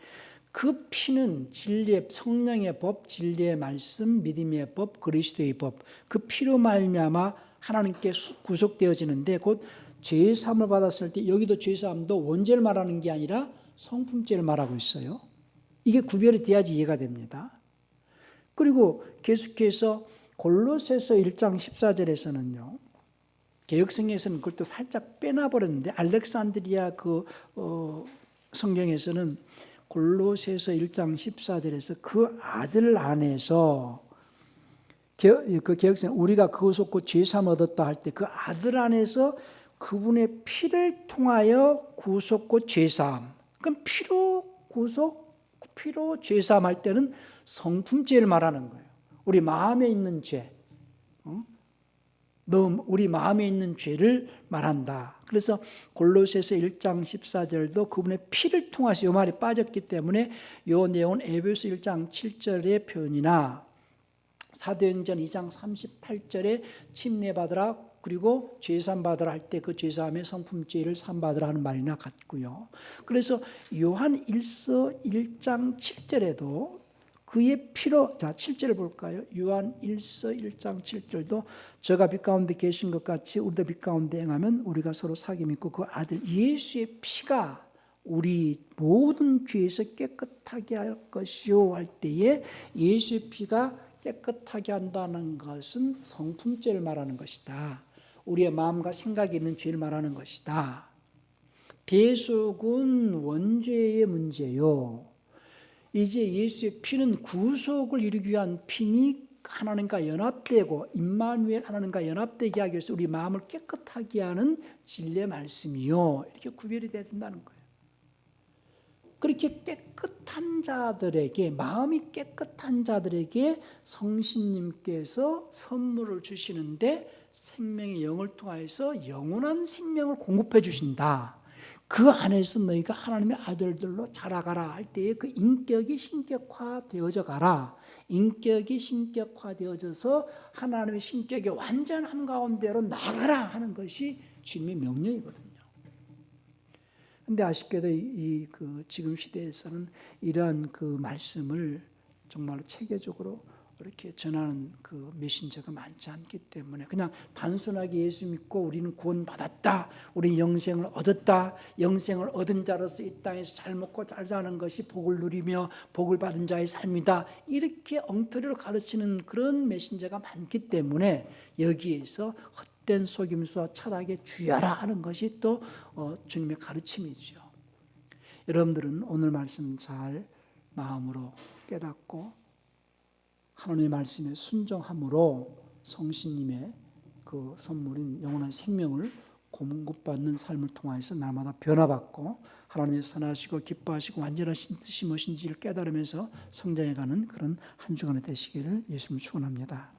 그 피는 진리의 성령의 법, 진리의 말씀, 믿음의 법, 그리스도의 법, 그 피로 말미암아 하나님께 구속되어지는데 곧 죄사함을 받았을 때 여기도 죄사함도 원죄를 말하는 게 아니라 성품죄를 말하고 있어요. 이게 구별이 돼야지 이해가 됩니다. 그리고 계속해서 골로새서 1장 14절에서는요. 개역성경에서는 그걸 또 살짝 빼놔버렸는데 알렉산드리아 성경에서는 골로새서 1장 14절에서 그 아들 안에서 그 개역성 우리가 구속 곧 죄사함 얻었다 할 때 그 아들 안에서 그분의 피를 통하여 구속 곧 죄사함. 그럼 피로 죄사함 할 때는 성품죄를 말하는 거예요. 우리 마음에 있는 죄, 우리 마음에 있는 죄를 말한다. 그래서 골로새서 1장 14절도 그분의 피를 통해서 이 말이 빠졌기 때문에 이 내용은 에베소 1장 7절의 표현이나 사도행전 2장 38절에 침례받으라 그리고 죄사함 받으라 할 때 그 죄사함의 성품죄를 사함받으라 하는 말이나 같고요. 그래서 요한 1서 1장 7절에도 그의 피로, 자 7절을 볼까요? 요한 1서 1장 7절도 저가 빛 가운데 계신 것 같이 우리도 빛 가운데 행하면 우리가 서로 사귐 있고 그 아들 예수의 피가 우리 모든 죄에서 깨끗하게 할 것이요 할 때에 예수의 피가 깨끗하게 한다는 것은 성품죄를 말하는 것이다. 우리의 마음과 생각에 있는 죄를 말하는 것이다. 배속은 원죄의 문제요. 이제 예수의 피는 구속을 이루기 위한 피니 하나님과 연합되고 임마누엘 하나님과 연합되게 하기 위해서 우리 마음을 깨끗하게 하는 진리의 말씀이요. 이렇게 구별이 돼야 된다는 거예요. 그렇게 깨끗한 자들에게, 마음이 깨끗한 자들에게 성신님께서 선물을 주시는데 생명의 영을 통하여서 영원한 생명을 공급해 주신다. 그 안에서 너희가 하나님의 아들들로 자라가라 할 때에 그 인격이 신격화되어져 가라. 인격이 신격화되어져서 하나님의 신격의 완전함 가운데로 나가라 하는 것이 주님의 명령이거든요. 그런데 아쉽게도 지금 시대에서는 이러한 그 말씀을 정말로 체계적으로 이렇게 전하는 그 메신저가 많지 않기 때문에 그냥 단순하게 예수 믿고 우리는 구원받았다, 우리는 영생을 얻었다, 영생을 얻은 자로서 이 땅에서 잘 먹고 잘 사는 것이 복을 누리며 복을 받은 자의 삶이다, 이렇게 엉터리로 가르치는 그런 메신저가 많기 때문에 여기에서 헛된 속임수와 철학에 주의하라 하는 것이 또 주님의 가르침이죠. 여러분들은 오늘 말씀 잘 마음으로 깨닫고 하나님의 말씀에 순종함으로 성신님의 그 선물인 영원한 생명을 공급받는 삶을 통해서 날마다 변화받고 하나님의 선하시고 기뻐하시고 완전하신 뜻이 무엇인지를 깨달으면서 성장해가는 그런 한 주간이 되시기를 예수님 축원합니다.